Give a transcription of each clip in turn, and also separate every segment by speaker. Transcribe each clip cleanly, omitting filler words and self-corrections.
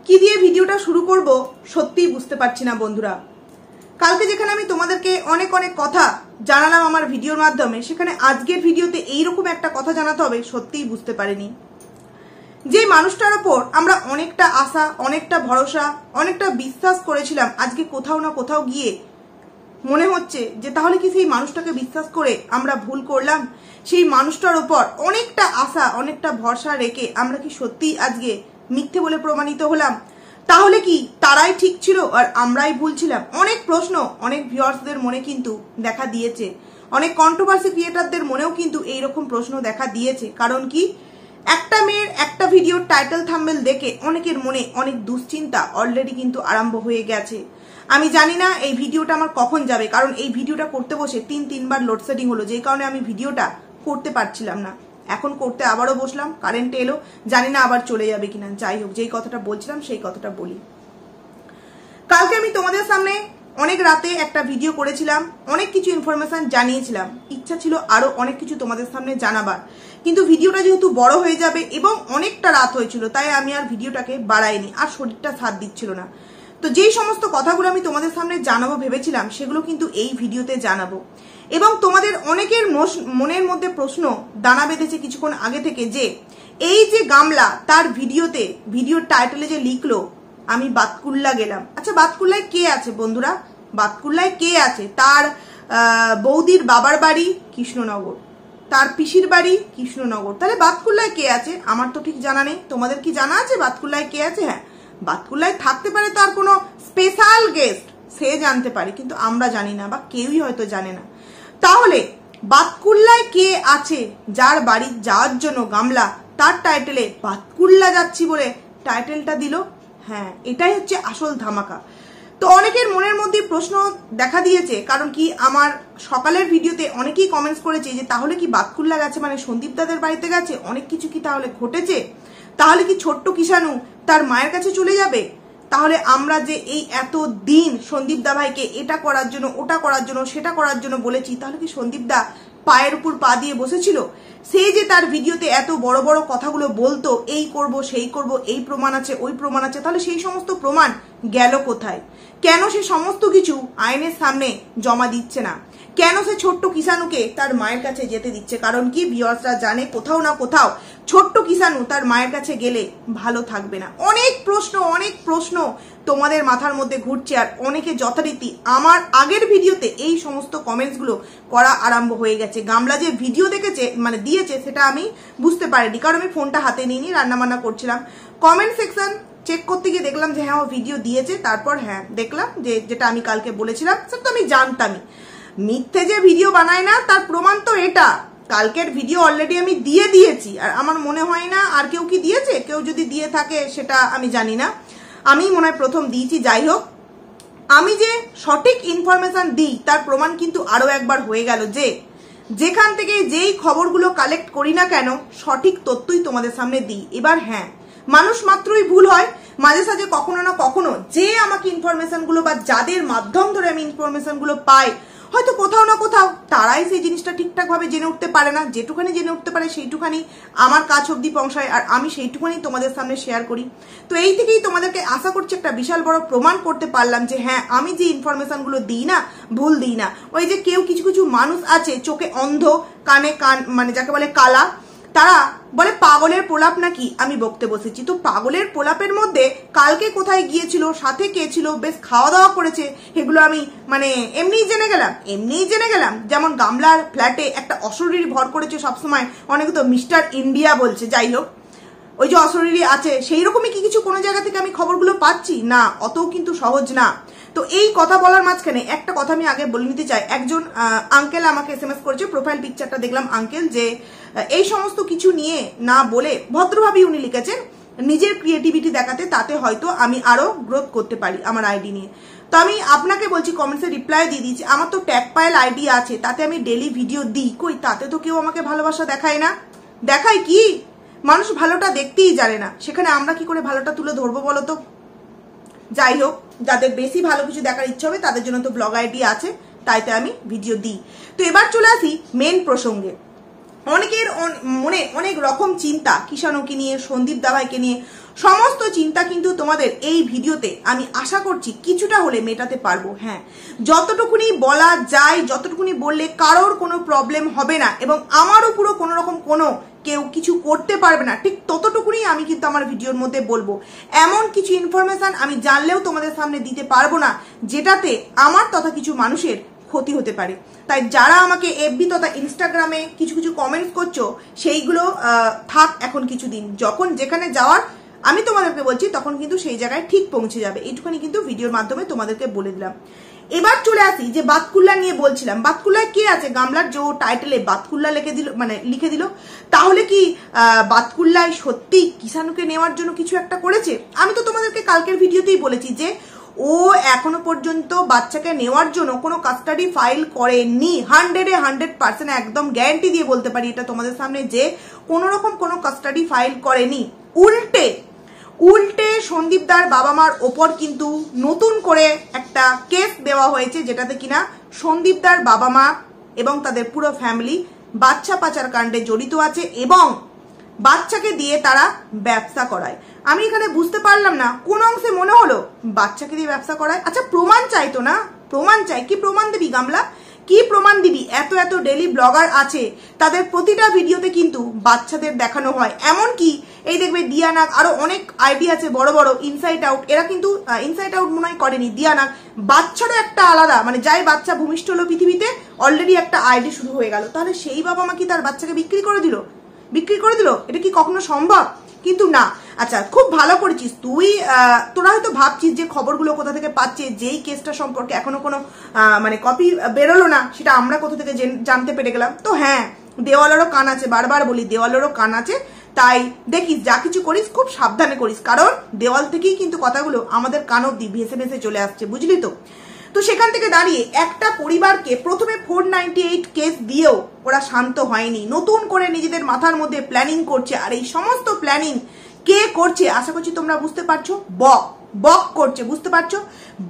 Speaker 1: কি দিয়ে ভিডিওটা শুরু করব সত্যিই বুঝতে পারছি না বন্ধুরা। কালকে যেখানে আমি তোমাদেরকে অনেক অনেক কথা জানালাম আমার ভিডিওর মাধ্যমে, সেখানে আজকের ভিডিওতে এইরকম একটা কথা জানাতে হবে সত্যিই বুঝতে পারিনি। যে মানুষটার ওপর আমরা অনেকটা আশা, অনেকটা ভরসা, অনেকটা বিশ্বাস করেছিলাম, আজকে কোথাও না কোথাও গিয়ে মনে হচ্ছে যে তাহলে কি সেই মানুষটাকে বিশ্বাস করে আমরা ভুল করলাম? সেই মানুষটার ওপর অনেকটা আশা, অনেকটা ভরসা রেখে আমরা কি সত্যিই আজকে মিথ্যে বলে প্রমাণিত হলাম? তাহলে কি তারাই ঠিক ছিল আর আমরাই ভুল ছিলাম? অনেক প্রশ্ন অনেক ভিউয়ার্সদের মনে কিন্তু দেখা দিয়েছে, অনেক কন্ট্রোভার্সি ক্রিয়েটারদের মনেও কিন্তু এইরকম প্রশ্ন দেখা দিয়েছে। কারণ কি, একটা মেয়ের একটা ভিডিওর টাইটেল থাম্বনেল দেখে অনেকের মনে অনেক দুশ্চিন্তা অলরেডি কিন্তু আরম্ভ হয়ে গেছে। আমি জানি না এই ভিডিওটা আমার কখন যাবে, কারণ এই ভিডিওটা করতে বসে তিনবার লোডশেডিং হলো, যেই কারণে আমি ভিডিওটা করতে পারছিলাম না। এখন করতে আবারও বসলাম, কারেন্ট এলো, জানি না আবার চলে যাবে কিনা। যাই হোক, যেই কথাটা বলছিলাম সেই কথাটা বলি। কালকে আমি তোমাদের সামনে অনেক রাতে একটা ভিডিও করেছিলাম, অনেক কিছু ইনফরমেশন জানিয়েছিলাম, ইচ্ছা ছিল আরো অনেক কিছু তোমাদের সামনে জানাবার, কিন্তু ভিডিওটা যেহেতু বড় হয়ে যাবে এবং অনেকটা রাত হয়েছিল, তাই আমি আর ভিডিওটাকে বাড়াইনি, আর শরীরটা সাথ দিচ্ছিল না। তো যেই সমস্ত কথাগুলো আমি তোমাদের সামনে জানাবো ভেবেছিলাম, সেগুলো কিন্তু এই ভিডিওতে জানাবো। এবং তোমাদের অনেকের মনের মধ্যে প্রশ্ন দানা বেঁধেছে কিছুক্ষণ আগে থেকে, যে এই যে গামলা তার ভিডিওর টাইটেলে যে লিখলো আমি বাতকুল্লা গেলাম। আচ্ছা, বাতকুল্লায় কে আছে বন্ধুরা? বাতকুল্লায় কে আছে? তার বৌদির বাবার বাড়ি কৃষ্ণনগর, তার পিসির বাড়ি কৃষ্ণনগর। তাহলে বাতকুল্লায় কে আছে? আমার তো ঠিক জানা নেই। তোমাদের কি জানা আছে বাতকুল্লায় কে আছে? হ্যাঁ, বাতকুল্লায় থাকতে পারে তার কোনো স্পেশাল গেস্ট, সে জানতে পারে, কিন্তু আমরা জানি না, বা কেউই হয়তো জানে না। তাহলে বাতকুল্লায় কে আছে যার বাড়ি যাওয়ার জন্য গামলা তার টাইটেলে বাতকুল্লা যাচ্ছি বলে টাইটেলটা দিল? হ্যাঁ, এটাই হচ্ছে আসল ধামাকা। তো অনেকের মনের মধ্যে প্রশ্ন দেখা দিয়েছে, কারণ কি আমার সকালের ভিডিওতে অনেকেই কমেন্টস করেছে যে তাহলে কি বাতকুল্লা গেছে মানে সন্দীপ দাদের বাড়িতে গেছে, অনেক কিছু কি তাহলে ঘটেছে? তাহলে কি ছোট্ট কিষাণু তার মায়ের কাছে চলে যাবে? তাহলে আমরা যে এই এত দিন সন্দীপ দা ভাইকে এটা করার জন্য, ওটা করার জন্য, সেটা করার জন্য বলেছি, তাহলে কি সন্দীপ দা পায়ের উপর পা দিয়ে বসেছিল? সে যে তার ভিডিওতে এত বড় বড় কথাগুলো বলতো, এই করব, সেই করব, এই প্রমাণ আছে, ওই প্রমাণ আছে, তাহলে সেই সমস্ত প্রমাণ গেল কোথায়? কেন সে সমস্ত কিছু আইনের সামনে জমা দিচ্ছে না? কেন সে ছোট্ট কিষাণুকে তার মায়ের কাছে যেতে দিচ্ছে? কারণ কি, ভিউয়ার্সরা জানে কোথাও না কোথাও ছোট্ট কিষাণু তার মায়ের কাছে গেলে ভালো থাকবে না। অনেক প্রশ্ন তোমাদের মাথার মধ্যে ঘুরছে, আর অনেকে যথারীতি আমার আগের ভিডিওতে এই সমস্ত কমেন্টসগুলো করা আরম্ভ হয়ে গেছে। গামলা যে ভিডিও দেখেছে মানে দিয়েছে সেটা আমি বুঝতে পারিনি, কারণ আমি ফোনটা হাতে নিইনি, রান্নাবান্না করছিলাম। কমেন্ট সেকশন চেক করতে গিয়ে দেখলাম যে হ্যাঁ, ও ভিডিও দিয়েছে। তারপর হ্যাঁ দেখলাম যে যেটা আমি কালকে বলেছিলাম সেটা তো আমি জানতামই। মিথ্যে যে ভিডিও বানায় না তার প্রমাণ তো এটা। কালকের ভিডিও অলরেডি আমি দিয়ে দিয়েছি, আর আমার মনে হয় না আর কেউ কি দিয়েছে। কেউ যদি দিয়ে থাকে সেটা আমি জানি না, আমি মনে হয় প্রথম দিয়েছি। যাই হোক, আমি যে সঠিক ইনফরমেশন দিই তার প্রমাণ কিন্তু আরো একবার হয়ে গেল, যে যেখান থেকে যেই খবরগুলো কালেক্ট করি না কেন সঠিক তথ্যই তোমাদের সামনে দিই। এবার হ্যাঁ, মানুষ মাত্রই ভুল হয়, মাঝে সাঝে কখনো না কখনো যে আমাকে ইনফরমেশন গুলো বা যাদের মাধ্যম ধরে আমি ইনফরমেশন গুলো পাই, হয়তো কোথাও না কোথাও তারাই সেই জিনিসটা ঠিকঠাক ভাবে জেনে উঠতে পারে না। যেটুখানি জেনে উঠতে পারে সেইটুখানি আমার কাছ অব্দি পৌঁছায়, আর আমি সেইটুখানি তোমাদের সামনে শেয়ার করি। তো এই থেকেই তোমাদেরকে আশা করছি একটা বিশাল বড় প্রমাণ করতে পারলাম যে হ্যাঁ, আমি যে ইনফরমেশন গুলো দিই না, ভুল দিই না। ওই যে কেউ কিছু কিছু মানুষ আছে চোখে অন্ধ, কানে কান, মানে যাকে বলে কালা, তারা বলে পাগলের প্রলাপ নাকি আমি বকতে বসেছি। তো পাগলের প্রলাপের মধ্যে কালকে কোথায় গিয়েছিল, সাথে কে ছিল, বেশ খাওয়া দাওয়া করেছে, এগুলো আমি মানে এমনিই জেনে গেলাম। যেমন গামলার ফ্ল্যাটে একটা অশরীরী ভর করেছে সবসময়, অনেকে তো মিস্টার ইন্ডিয়া বলছে। যাই হোক, ওই যে অশরীরী আছে সেই রকমই কি কিছু কোনো জায়গা থেকে আমি খবরগুলো পাচ্ছি না? অতও কিন্তু সহজ না। তো এই কথা বলার মাঝখানে একটা কথা আমি আগে বলে নিতে চাই। একজন আঙ্কেল আমাকে এসএমএস করেছে, প্রোফাইল পিকচারটা দেখলাম আঙ্কেল, যে এই সমস্ত কিছু নিয়ে না বলে ভদ্রভাবেই উনি লিখেছেন নিজের ক্রিয়েটিভিটি দেখাতে, তাতে হয়তো আমি আরো গ্রোথ করতে পারি আমার আইডি নিয়ে। তো আমি আপনাকে বলছি, কমেন্টসে রিপ্লাই দিয়ে দিচ্ছি, আমার তো ট্যাগ পাইল আইডি আছে, তাতে আমি ডেলি ভিডিও দিই, কই তাতে তো কেউ আমাকে ভালোবাসা দেখায় না। দেখায় কি? মানুষ ভালোটা দেখতেই জানে না, সেখানে আমরা কি করে ভালোটা তুলে ধরবো বলো তো? যাই হোক, যাদের বেশি ভালো কিছু দেখার ইচ্ছা হবে তাদের জন্য তো ব্লগ আইডি আছে, তাইতে আমি ভিডিও দিই। তো এবার চলে আসি মেন প্রসঙ্গে। অনেকের মনে অনেক রকম চিন্তা, কিষাণকে নিয়ে, সন্দীপ দাভাইকে নিয়ে, সমস্ত চিন্তা কিন্তু তোমাদের এই ভিডিওতে আমি আশা করছি কিছুটা হলে মেটাতে পারবো। হ্যাঁ, যতটুকুনি বলা যায়, যতটুকুনি বললে কারোর কোনো প্রবলেম হবে না এবং আমারও পুরো কোনো রকম কোনো কেউ কিছু করতে পারবে না, ঠিক ততটুকুনি আমি কিন্তু আমার ভিডিওর মধ্যে বলবো। এমন কিছু ইনফরমেশন আমি জানলেও তোমাদের সামনে দিতে পারবো না যেটাতে আমার তথা কিছু মানুষের ক্ষতি হতে পারে। তাই যারা আমাকে এফবি তথা ইনস্টাগ্রামে কিছু কিছু কমেন্টস করছো, সেইগুলো থাক এখন কিছুদিন, যখন যেখানে যাওয়ার আমি তোমাদেরকে বলছি তখন কিন্তু সেই জায়গায় ঠিক পৌঁছে যাবে। এইটুখানি কিন্তু ভিডিওর মাধ্যমে তোমাদেরকে বলে দিলাম। এবার চলে আসি যে বাতকুল্লা নিয়ে বলছিলাম। বাতকুল্লায় কে আছে? গামলার যে টাইটেলে বাতকুল্লা লিখে দিল, তাহলে কি বাতকুল্লায় সত্যি কিষাণকে নেওয়ার জন্য কিছু একটা করেছে? আমি তো তোমাদেরকে কালকের ভিডিওতেই বলেছি যে ও এখনো পর্যন্ত বাচ্চাকে নেওয়ার জন্য কোনো কাস্টাডি ফাইল করেনি। 100% একদম গ্যারান্টি দিয়ে বলতে পারি এটা তোমাদের সামনে যে কোনো রকম কোনো কাস্টাডি ফাইল করেনি। উল্টে সন্দীপদার বাবা মার ওপর কিন্তু নতুন করে একটা কেস দেওয়া হয়েছে, যেটাতে কিনা সন্দীপদার বাবা মা এবং তাদের পুরো ফ্যামিলি বাচ্চা পাচার কাণ্ডে জড়িত আছে এবং বাচ্চাকে দিয়ে তারা ব্যবসা করায়। আমি এখানে বুঝতে পারলাম না কোন অংশে মনে হলো বাচ্চাকে দিয়ে ব্যবসা করায়। আচ্ছা, প্রমাণ চাইতো না? প্রমাণ চাই। কি প্রমাণ দিবি গামলা? কি প্রমাণ দিবি? এত ডেলি ব্লগার আছে, তাদের প্রতিটা ভিডিওতে কিন্তু বাচ্চাদের দেখানো হয়। এমনকি এই দেখবে দিয়ানাগ, আরো অনেক আইডি আছে বড় বড়, ইনসাইড আউট, এরা কিন্তু ইনসাইড আউট মনে হয় করেনি, দিয়ানাগ বাচ্চারও একটা আলাদা, মানে যাই বাচ্চা ভূমিষ্ঠ হলো পৃথিবীতে অলরেডি একটা আইডি শুরু হয়ে গেল। তাহলে সেই বাবা মা কি তার বাচ্চাকে বিক্রি করে দিল? এটা কি কখনো সম্ভব? কিন্তু না। আচ্ছা, খুব ভালো করেছিস তুই। তোরা হয়তো ভাবছিস যে খবরগুলো কোথা থেকে পাচ্ছে, যেই কেসটা সম্পর্কে এখনো কোনো মানে কপি বেরোলো না, সেটা আমরা কোথা থেকে জানতে পেরে গেলাম। তো হ্যাঁ, দেওয়ালেরও কান আছে, বারবার বলি দেওয়ালেরও কান আছে। তাই দেখিস যা কিছু করিস খুব সাবধানে করিস, কারণ দেওয়াল থেকেই কিন্তু কথাগুলো আমাদের কান অব্দি ভেসে চলে আসছে, বুঝলি তো? তো সেখান থেকে দাঁড়িয়ে একটা পরিবারকে প্রথমে 498 কেস দিয়েও ওরা শান্ত হয়নি, নতুন করে নিজেদের মাথার মধ্যে প্ল্যানিং করছে। আর এই সমস্ত প্ল্যানিং কে করছে আশা করছি তোমরা বুঝতে পারছো। বক করছে, বুঝতে পারছো?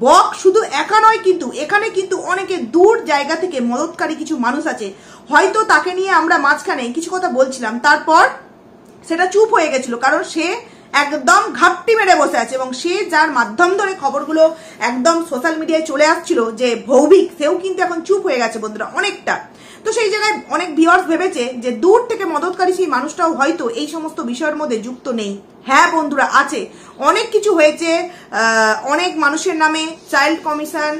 Speaker 1: বক শুধু একা নয়, কিন্তু এখানে কিন্তু অনেকে দূর জায়গা থেকে মদতকারী কিছু মানুষ আছে। হয়তো তাকে নিয়ে আমরা মাঝখানে কিছু কথা বলছিলাম, তারপর সেটা চুপ হয়ে গেছিল, কারণ সে একদম ঘাপটি মেরে বসে আছে এবং সে যার মাধ্যম ধরে খবরগুলো একদম সোশ্যাল মিডিয়ায় চলে আসছিল, যে ভৌমিক, সেও কিন্তু এখন চুপ হয়ে গেছে বন্ধুরা অনেকটা। তো সেই জায়গায় অনেক ভিউয়ার্স ভেবেছে যে দূর থেকে মদতকারী সেই মানুষটাও হয়তো এই সমস্ত বিষয়ের মধ্যে যুক্ত নেই। হ্যাঁ বন্ধুরা, আছে। অনেক কিছু হয়েছে, অনেক মানুষের নামে চাইল্ড কমিশন,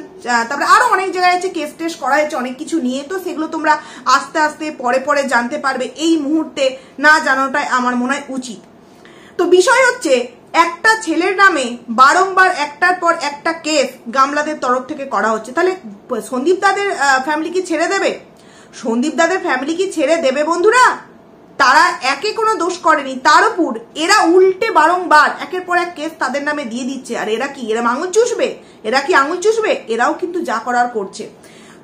Speaker 1: তারপরে আরো অনেক জায়গায় আছে কেস টেস করা হয়েছে অনেক কিছু নিয়ে। তো সেগুলো তোমরা আস্তে আস্তে পরে জানতে পারবে, এই মুহূর্তে না জানাটাই আমার মনে হয় উচিত। তো বিষয় হচ্ছে, একটা ছেলের নামে বারংবার একটার পর একটা কেস গামলাদের তরফ থেকে করা হচ্ছে। তাহলে সন্দীপ দাদের ফ্যামিলি কি ছেড়ে দেবে? সন্দীপ দাদের ফ্যামিলি কি ছেড়ে দেবে বন্ধুরা? তারা একে কোনো দোষ করেনি, তার উপর এরা উল্টে বারংবার একের পর এক কেস তাদের নামে দিয়ে দিচ্ছে। আর এরা আঙুল চুষবে? এরাও কিন্তু যা করার করছে।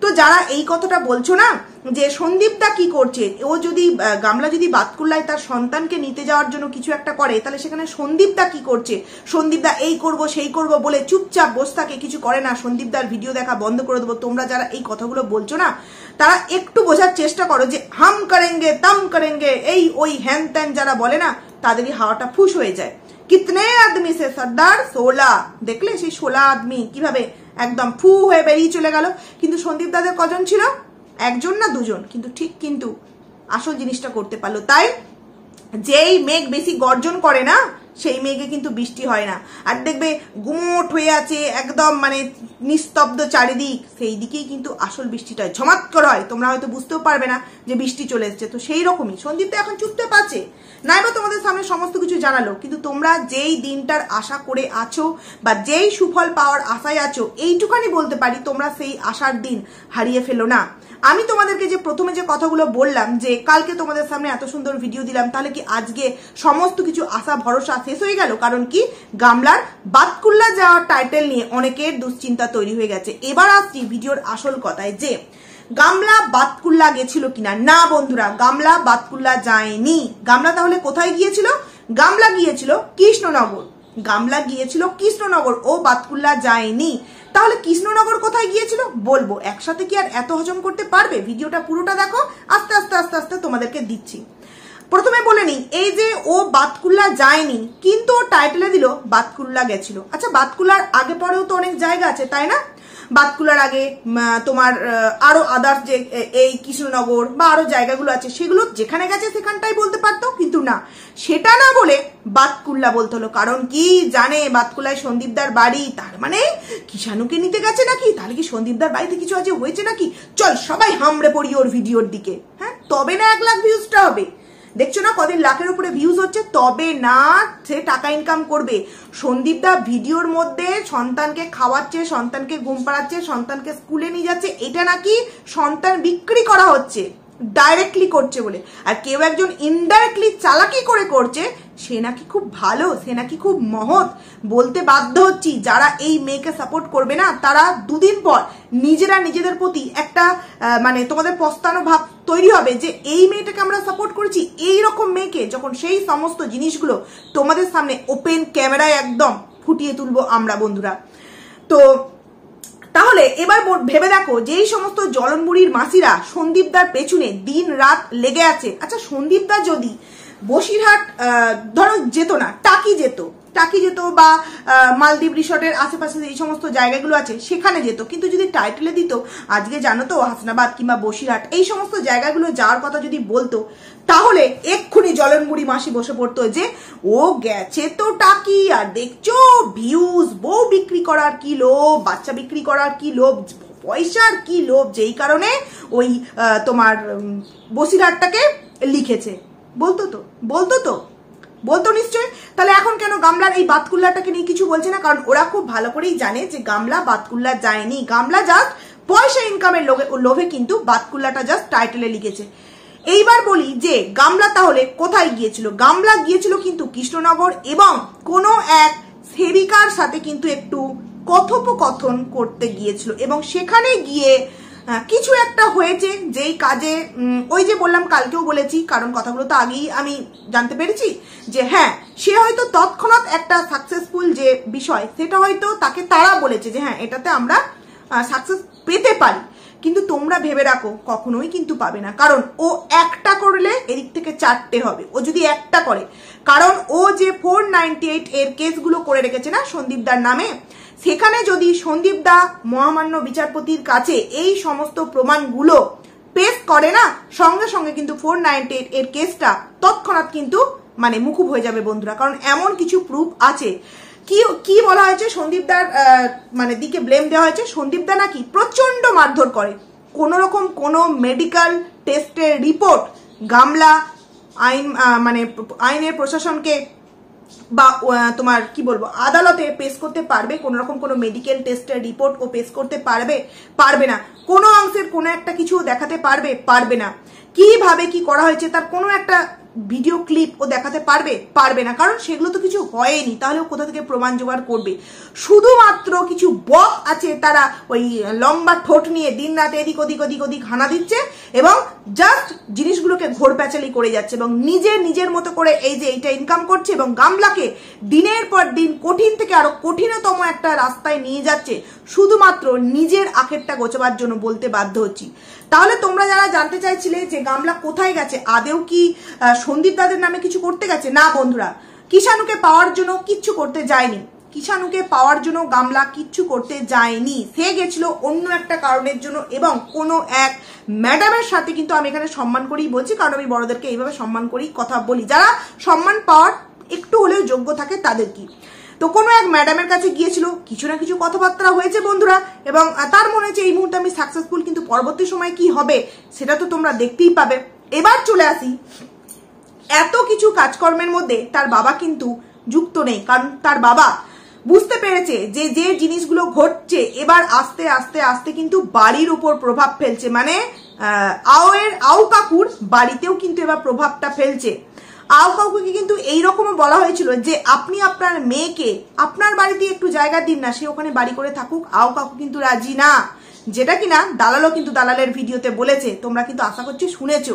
Speaker 1: তো যারা এই কথাটা বলছো না যে সন্দীপদা কি করছে, ও যদি গামলা যদি বাতকুল্লায় তার সন্তানকে নিতে যাওয়ার জন্য কিছু একটা করে, তাহলে সেখানে সন্দীপদা কি করছে? সন্দীপদা এই করব সেই করব বলে চুপচাপ বসে থাকে, কিছু করে না। সন্দীপদার ভিডিও দেখা বন্ধ করে দেবো। তোমরা যারা এই কথাগুলো বলছো না, তারা একটু বোঝার চেষ্টা করো যে হাম করেঙ্গে তাম করেঙ্গে, এই ওই হ্যান ত্যান যারা বলে না, তাদেরই হাওয়াটা ফুস হয়ে যায়। কিতনে আদমি সে সর্দার 16, দেখলে সেই 16 আদমি কিভাবে একদম ফু হয়ে বেরিয়ে চলে গেল। কিন্তু সন্দীপ দাদের কজন ছিল? একজন না দুজন, কিন্তু ঠিক কিন্তু আসল জিনিসটা করতে পারলো। তাই যেই মেঘ বেশি গর্জন করে না, সেই মেঘে কিন্তু বৃষ্টি হয় না। আর দেখবে গুমোট হয়ে আছে একদম, মানে নিস্তব্ধ চারিদিক, সেই দিকেই কিন্তু আসল বৃষ্টিটা ঝমাৎকর হয়। তোমরা হয়তো বুঝতেও পারবে না যে বৃষ্টি চলে এসছে। তো সেই রকমই সন্দীপ তো এখন চুপচাপ আছে, নাইবা তোমাদের সামনে সমস্ত কিছু জানালো। কিন্তু তোমরা যেই দিনটার আশা করে আছো বা যেই সুফল পাওয়ার আশায় আছো, এইটুখানি বলতে পারি, তোমরা সেই আশার দিন হারিয়ে ফেলো না। আমি তোমাদেরকে যে প্রথমে যে কথাগুলো বললাম, যে কালকে তোমাদের সামনে এত সুন্দর ভিডিও দিলাম, তাহলে কি আজকে সমস্ত কিছু আশা ভরসা শেষ হয়ে গেল? কারণ কি, গামলার বাতকুল্লা যাওয়ার টাইটেল নিয়ে অনেকের দুশ্চিন্তা তৈরি হয়ে গেছে। এবার আসছি ভিডিওর আসল কথায়, যে গামলা বাতকুল্লা গেছিল কিনা। না বন্ধুরা, গামলা বাতকুল্লা যায়নি। গামলা তাহলে কোথায় গিয়েছিল? গামলা গিয়েছিল কৃষ্ণনগর। গামলা গিয়েছিল কৃষ্ণনগর, ও বাতকুল্লা যায়নি। তাহলে কৃষ্ণনগর কোথায় গিয়েছিল বলবো, একসাথে কি আর এত হজম করতে পারবে? ভিডিওটা পুরোটা দেখো, আস্তে আস্তে আস্তে আস্তে তোমাদেরকে দিচ্ছি। প্রথমে বলে নি, এই যে ও বাতকুল্লা যায়নি, কিন্তু ও টাইটেলে দিল বাতকুল্লা গেছিল। আচ্ছা, বাতকুল্লার আগে পরেও তো অনেক জায়গা আছে, তাই না? বাতকুল্লার আগে তোমার আরো আদার্স যে এই কৃষ্ণনগর বা আরো জায়গাগুলো আছে, সেগুলো যেখানে গেছে সেখানটাই বলতে পারতো, কিন্তু না, সেটা না বলে বাতকুল্লা বলতে হলো। কারণ কি জানে বাতকুল্লায় সন্দীপদার বাড়ি, তার মানে কিষাণুকে নিতে গেছে নাকি? তাহলে কি সন্দীপদার বাড়িতে কিছু আজ হয়েছে নাকি? চল সবাই হামড়ে পড়ি ওর ভিডিওর দিকে। হ্যাঁ, তবে না 1 লাখ ভিউজটা হবে। দেখছো না কদিন লাখের উপরে ভিউজ হচ্ছে, তবে না সে টাকা ইনকাম করবে। সন্দীপদা ভিডিওর মধ্যে সন্তানকে খাওয়াচ্ছে, সন্তানকে ঘুম পাড়াচ্ছে, সন্তানকে স্কুলে নিয়ে যাচ্ছে, এটা নাকি সন্তান বিক্রি করা হচ্ছে, ডাইরেক্টলি করছে বলে। আর কেউ একজন ইনডাইরেক্টলি চালাকি করে করছে, সে নাকি খুব ভালো, সে নাকি খুব মহৎ। বলতে বাধ্য হচ্ছি, যারা এই মেয়েকে সাপোর্ট করবে না, তারা দুদিন পর নিজেরা নিজেদের প্রতি একটা মানে তোমাদের পস্তানো ভাব তৈরি হবে যে এই মেয়েটাকে আমরা সাপোর্ট করেছি। এই রকম মেয়েকে যখন সেই সমস্ত জিনিসগুলো তোমাদের সামনে ওপেন ক্যামেরায় একদম ফুটিয়ে তুলবো আমরা বন্ধুরা। তো তাহলে এবার ভেবে দেখো, যেই সমস্ত জলনবুড়ির মাসিরা সন্দীপদার পেছনে দিন রাত লেগে আছে। আচ্ছা, সন্দীপদা যদি বসিরহাট ধরো যেত না, টাকি যেত বা মালদ্বীপ রিসর্টের আশেপাশে এই সমস্ত জায়গাগুলো আছে সেখানে যেত, কিন্তু যদি টাইটেলে দিত আজকে জানো তো হাসনাবাদ কিংবা বসিরহাট এই সমস্ত জায়গাগুলো যাওয়ার কথা যদি বলতো, তাহলে এক্ষুনি জলনবুড়ি মাসি বসে পড়তো যে ও গেছে তো টাকি, আর দেখছো ভিউজ, বউ বিক্রি করার কি লোভ, বাচ্চা বিক্রি করার কি লোভ, পয়সার কি লোভ, যেই কারণে ওই তোমার বসিরহাটটাকে লিখেছে। বলতো নিশ্চয়। তাহলে এখন কেন গামলার এই বাতকুল্লাটাকে নিয়ে কিছু বলছে না? কারণ ওরা খুব ভালো করেই জানে যে গামলা বাতকুল্লা যায়নি, গামলা জাস্ট পয়সা ইনকামের লোভে কিন্তু বাতকুল্লাটা জাস্ট টাইটেলে লিখেছে। এইবার বলি যে গামলা তাহলে কোথায় গিয়েছিল? গামলা গিয়েছিল কিন্তু কৃষ্ণনগর, এবং কোনো এক সেবিকার সাথে কিন্তু একটু কথোপকথন করতে গিয়েছিল, এবং সেখানে গিয়ে কিছু একটা হয়েছে, যেই কাজে ওই যে বললাম, কালকেও বলেছি, কারণ কথাগুলো তো আগেই আমি জানতে পেরেছি যে হ্যাঁ, সে হয়তো তৎক্ষণাৎ একটা সাকসেসফুল যে বিষয়, সেটা হয়তো তাকে তারা বলেছে যে হ্যাঁ, এটাতে আমরা সাকসেস পেতে পারি। কিন্তু তোমরা ভেবে রাখো, কখনোই কিন্তু পাবে না। কারণ ও একটা করলে এদিক থেকে 4টে হবে, ও যদি একটা করে। কারণ ও যে 498 এর কেসগুলো করে রেখেছে না সন্দীপদার নামে, সেখানে যদি সন্দীপদা মহামান্য বিচারপতির কাছে এই সমস্ত প্রমাণগুলো পেশ করে না, সঙ্গে সঙ্গে কিন্তু 498 এর কেসটা তৎক্ষণাৎ কিন্তু মানে মুকুব হয়ে যাবে বন্ধুরা। কারণ এমন কিছু প্রুফ আছে। কি বলা হয়েছে, সন্দীপদার মানে দিকে ব্লেম দেওয়া হয়েছে, সন্দীপদা নাকি প্রচন্ড মারধর করে। কোন রকম কোনো মেডিকেল টেস্টের রিপোর্ট গামলা আইনের প্রশাসনকে বা তোমার কি বলবো আদালতে পেশ করতে পারবে? কোন রকম কোনো মেডিকেল টেস্টের রিপোর্ট ও পেশ করতে পারবে না। কোনো অংশের কোনো একটা কিছু দেখাতে পারবে না। কিভাবে কি করা হয়েছে তার কোনো একটা ভিডিও ক্লিপ ও দেখাতে পারবে না। কারণ সেগুলো তো কিছু হয়নি, তাহলে কোথা থেকে প্রমাণ জোগাড় করবে? শুধুমাত্র কিছু বক আছে, তারা ওই লম্বা ঠোঁট নিয়ে দিন রাত এদিক ওদিক হানা দিচ্ছে, এবং জাস্ট জিনিসগুলোকে ঘোর প্যাচালি করে যাচ্ছে, এবং নিজের মতো করে এই যে এইটা ইনকাম করছে, এবং গামলাকে দিনের পর দিন কঠিন থেকে আরো কঠিনতম একটা রাস্তায় নিয়ে যাচ্ছে, শুধুমাত্র নিজের আখেরটা গোছাবার জন্য। বলতে বাধ্য হচ্ছি। তাহলে তোমরা যারা জানতে চাইছিলে যে গামলা কোথায় গেছে, আদেও কি সন্দীপ দাদের নামে কিছু করতে গেছে? না বন্ধুরা, কিষাণুকে পাওয়ার জন্য কিচ্ছু করতে যায়নি। কিষাণুকে পাওয়ার জন্য গামলা কিচ্ছু করতে যায়নি, সে গেছিল অন্য একটা কারণের জন্য, এবং কোনো এক ম্যাডামের সাথে। কিন্তু আমি এখানে সম্মান করেই বলছি, কারণ আমি বড়দেরকে এইভাবে সম্মান করেই কথা বলি, যারা সম্মান পাওয়ার একটু হলেও যোগ্য থাকে তাদের কি। তো কোনো এক ম্যাডামের কাছে গিয়েছিল, কিছু না কিছু কথাবার্তা হয়েছে বন্ধুরা, এবং তার মনে হচ্ছে এই মুহূর্তে আমি সাকসেসফুল, কিন্তু পরবর্তী সময় কি হবে সেটা তো তোমরা দেখতেই পাবে। এবার চলে আসি, এত কিছু কাজকর্মের মধ্যে তার বাবা কিন্তু যুক্ত নেই, কারণ তার বাবা বুঝতে পেরেছে যে যে জিনিসগুলো ঘটছে এবার আস্তে আস্তে আস্তে কিন্তু বাড়ির উপর প্রভাব ফেলছে, মানে আও কাকুর বাড়িতেও কিন্তু এবার প্রভাবটা ফেলছে। আও কাকুকে কিন্তু এইরকমও বলা হয়েছিল যে আপনি আপনার মেয়েকে আপনার বাড়িতে একটু জায়গা দিন না, সে ওখানে বাড়ি করে থাকুক। আও কাকু কিন্তু রাজি না, যেটা কিনা দালালও কিন্তু দালালের ভিডিওতে বলেছে, তোমরা কিন্তু আশা করছি শুনেছো।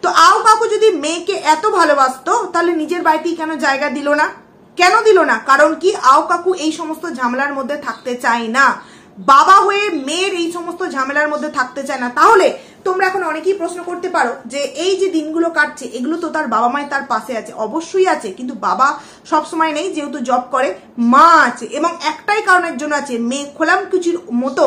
Speaker 1: তো আও কাকু যদি মেয়েকে এত ভালোবাসতো, তাহলে নিজের বাড়িতেই কেন জায়গা দিল না? কেন দিল না? কারণ কি আও কাকু এই সমস্ত ঝামেলার মধ্যে থাকতে চায় না, বাবা হয়ে মেয়ের এই সমস্ত ঝামেলার মধ্যে থাকতে চায় না। তাহলে তোমরা এখন অনেকেই প্রশ্ন করতে পারো যে এই যে দিনগুলো কাটছে এগুলো তো তার বাবা মাই তার পাশে আছে। অবশ্যই আছে, কিন্তু বাবা সব সময় নেই, যেহেতু জব করে, মা আছে, এবং একটাই কারণের জন্য আছে, মেয়ে খোলামকুচির মতো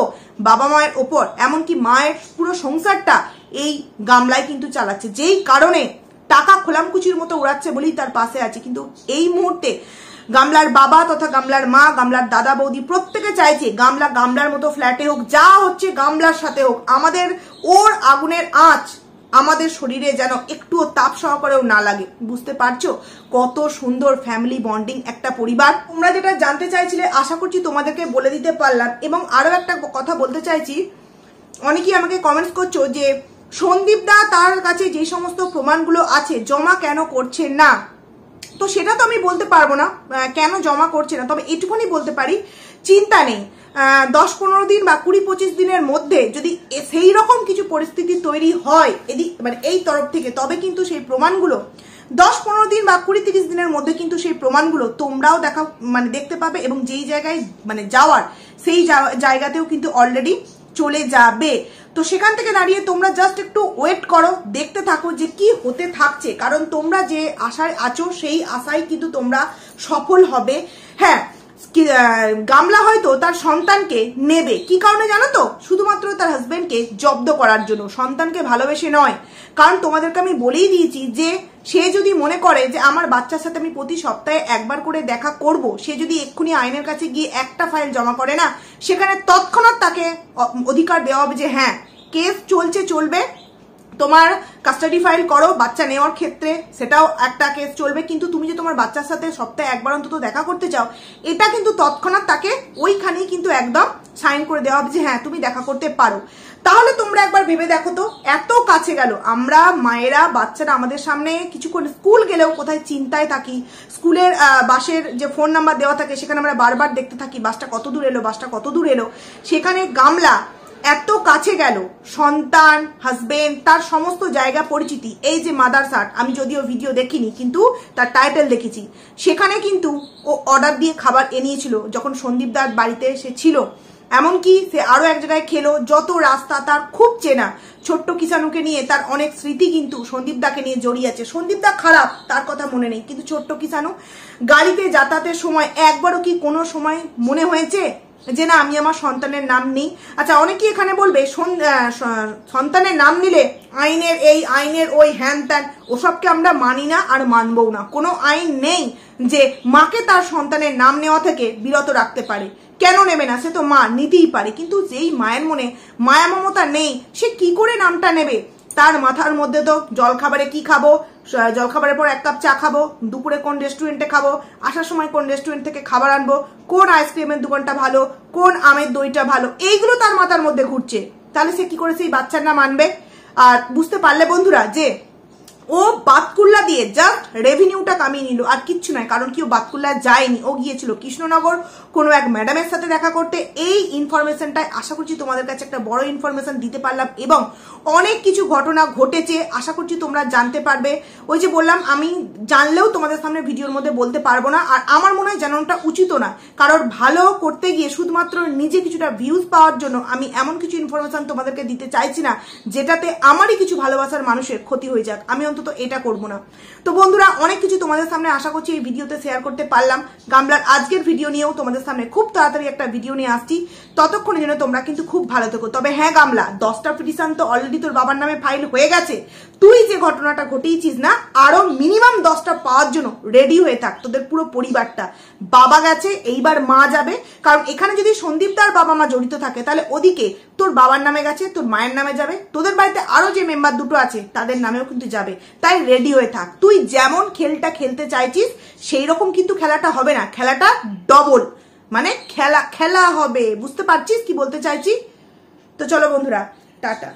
Speaker 1: বাবা মায়ের ওপর, এমনকি মায়ের পুরো সংসারটা এই গামলায় কিন্তু চালাচ্ছে, যেই কারণে টাকা খোলামকুচির মতো উড়াচ্ছে বলেই তার পাশে আছে। কিন্তু এই মুহূর্তে গামলার বাবা তথা গামলার মা, গামলার দাদা বৌদি প্রত্যেকে চাইছে গামলা গামলার মতো ফ্ল্যাটে হোক, যা হচ্ছে গামলার সাথে হোক, আমাদের ওর আগুনের আঁচ আমাদের শরীরে যেন একটুও তাপ সহকারেও না লাগে। বুঝতে পারছো কত সুন্দর ফ্যামিলি বন্ডিং একটা পরিবার? তোমরা যেটা জানতে চাইছিলে আশা করছি তোমাদেরকে বলে দিতে পারলাম। এবং আরো একটা কথা বলতে চাইছি, অনেকেই আমাকে কমেন্টস করছো যে সন্দীপ দা তার কাছে যে সমস্ত প্রমাণগুলো আছে জমা কেন করছেন না। তো সেটা তো আমি বলতে পারবো না কেন জমা করছে না, তবে এটুকুনি বলতে পারি চিন্তা নেই, 10-15 দিন বা 20-25 দিনের মধ্যে যদি সেই রকম কিছু পরিস্থিতি তৈরি হয় এদিক মানে এই তরফ থেকে, তবে কিন্তু সেই প্রমাণগুলো 10-15 দিন বা 20-30 দিনের মধ্যে কিন্তু সেই প্রমাণগুলো তোমরাও দেখতে পাবে, এবং যেই জায়গায় যাওয়ার সেই জায়গাতেও কিন্তু অলরেডি চলে যাবে। তো সেখান থেকে দাঁড়িয়ে তোমরা জাস্ট একটু ওয়েট করো, দেখতে থাকো যে কি হতে থাকছে, কারণ তোমরা যে আশায় আছো সেই আশায় কিন্তু তোমরা সফল হবে। হ্যাঁ, গামলা হয়তো তার সন্তানকে নেবে, কি কারণে জানো তো? শুধুমাত্র তার হাজবেন্ডকে জব্দ করার জন্য, সন্তানকে ভালোবেসে নয়। কারণ তোমাদেরকে আমি বলেই দিয়েছি যে সে যদি মনে করে যে আমার বাচ্চার সাথে আমি প্রতি সপ্তাহে একবার করে দেখা করব, সে যদি এক্ষুনি আইনের কাছে গিয়ে একটা ফাইল জমা করে না, সেখানে তৎক্ষণাৎ তাকে অধিকার দেওয়া হবে যে হ্যাঁ কেস চলছে, চলবে, তোমার কাস্টাডি ফাইল করো বাচ্চা নেওয়ার ক্ষেত্রে, সেটাও একটা কেস চলবে। কিন্তু তুমি যে তোমার বাচ্চার সাথে সপ্তাহে একবার অন্তত দেখা করতে চাও, এটা কিন্তু তৎক্ষণাৎ তাকে ওইখানেই কিন্তু একদম সাইন করে দেওয়া হবে যে হ্যাঁ তুমি দেখা করতে পারো। তাহলে তোমরা একবার ভেবে দেখো তো, এত কাছে গেল। আমরা মায়েরা, বাচ্চারা আমাদের সামনে কিছুক্ষণ স্কুল গেলেও কোথায় চিন্তায় থাকি, স্কুলের বাসের যে ফোন নাম্বার দেওয়া থাকে সেখানে আমরা বারবার দেখতে থাকি বাসটা কত দূর এলো, বাসটা কত দূর এলো। সেখানে গামলা এত কাছে গেল, সন্তান, হাজবেন্ড, তার সমস্ত জায়গা পরিচিতি, এই যে মাদারসাট, আমি যদিও ভিডিও দেখিনি কিন্তু তার টাইটেল দেখেছি, সেখানে কিন্তু ও অর্ডার দিয়ে খাবার এনেছিল যখন সন্দীপ দার বাড়িতে সে ছিল। এমনকি সে আরো এক জায়গায় খেলো, যত রাস্তা তার খুব চেনা। ছোট্ট কিষাণুকে নিয়ে তার অনেক স্মৃতি কিন্তু সন্দীপ দাকে নিয়ে জড়িয়ে আছে। সন্দীপ দা খারাপ তার কথা মনে নেই, কিন্তু ছোট্ট কিষাণু গাড়িতে যাতায়াতের সময় একবারও কি কোনো সময় মনে হয়েছে যে না আমি আমার সন্তানের নাম নিই? আচ্ছা, অনেকেই এখানে বলবে সন্তানের নাম নিলে আইনের এই আইনের ওই হ্যান ত্যান, ওসবকে আমরা মানি না আর মানবও না। কোনো আইন নেই যে মাকে তার সন্তানের নাম নেওয়া থেকে বিরত রাখতে পারে। কেন নেবে না? সে তো মা, নিতেই পারে। কিন্তু যেই মায়ের মনে মায়া মমতা নেই, সে কি করে নামটা নেবে? তার মাথার মধ্যে তো জলখাবারে কি খাবো, জলখাবারের পর 1 কাপ চা খাবো, দুপুরে কোন রেস্টুরেন্টে খাবো, আসার সময় কোন রেস্টুরেন্ট থেকে খাবার আনবো, কোন আইসক্রিমের দোকানটা ভালো, কোন আমের দইটা ভালো, এইগুলো তার মাথার মধ্যে ঘুরছে। তাহলে সে কি করে সেই বাচ্চার নাম আনবে? আর বুঝতে পারলে বন্ধুরা যে ও বাতকুল্লা দিয়ে জাস্ট রেভিনিউটা কামিয়ে নিল, আর কিচ্ছু নয়। কারণ কি ও বাতকুল্লা যায়নি, ও গিয়েছিল কৃষ্ণনগর কোনো এক ম্যাডামের সাথে দেখা করতে। এই ইনফরমেশনটাই আশা করছি তোমাদের কাছে একটা বড় ইনফরমেশন দিতে পারলাম, এবং অনেক কিছু ঘটনা ঘটেছে আশা করছি তোমরা জানতে পারবে। ওই যে বললাম, আমি জানলেও তোমাদের সামনে ভিডিওর মধ্যে বলতে পারবো না, আর আমার মনে হয় জানানোটা উচিত না। কারণ ভালো করতে গিয়ে শুধুমাত্র নিজে কিছুটা ভিউজ পাওয়ার জন্য আমি এমন কিছু ইনফরমেশন তোমাদেরকে দিতে চাইছি না যেটাতে আমারই কিছু ভালোবাসার মানুষের ক্ষতি হয়ে যাক, আমি অন্তত এটা করব না। তো বন্ধুরা, অনেক কিছু তোমাদের সামনে আশা করছি এই ভিডিওতে শেয়ার করতে পারলাম। গামলার আজকের ভিডিও নিয়েও তোমাদের সামনে খুব তাড়াতাড়ি একটা ভিডিও নিয়ে আসছি। ততক্ষণের জন্য তোমরা কিন্তু খুব ভালো থেকো। তবে হ্যাঁ গামলা, 10টা পিটিশন তো অলরেডি তোর বাবার নামে ফাইল হয়ে গেছে। তুই যে ঘটনাটা ঘটিয়েছিস না, আরো মিনিমাম 10টা পাওয়ার জন্য রেডি হয়ে থাক। তোদের পুরো পরিবারটা, বাবা গেছে, এইবার মা যাবে। কারণ এখানে যদি সন্দীপ দার বাবা মা জড়িত থাকে, তাহলে ওদিকে তোর বাবার নামে গেছে, তোর মায়ের নামে যাবে, তোদের বাড়িতে আরো যে মেম্বার দুটো আছে তাদের নামেও কিন্তু যাবে। তাই রেডি হয়ে থাক। তুই যেমন খেলটা খেলতে চাইছিস সেই রকম কিন্তু খেলাটা হবে না, খেলাটা ডবল, মানে খেলা হবে। বুঝতে পারছিস কি বলতে চাইছি? তো চলো বন্ধুরা, টাটা।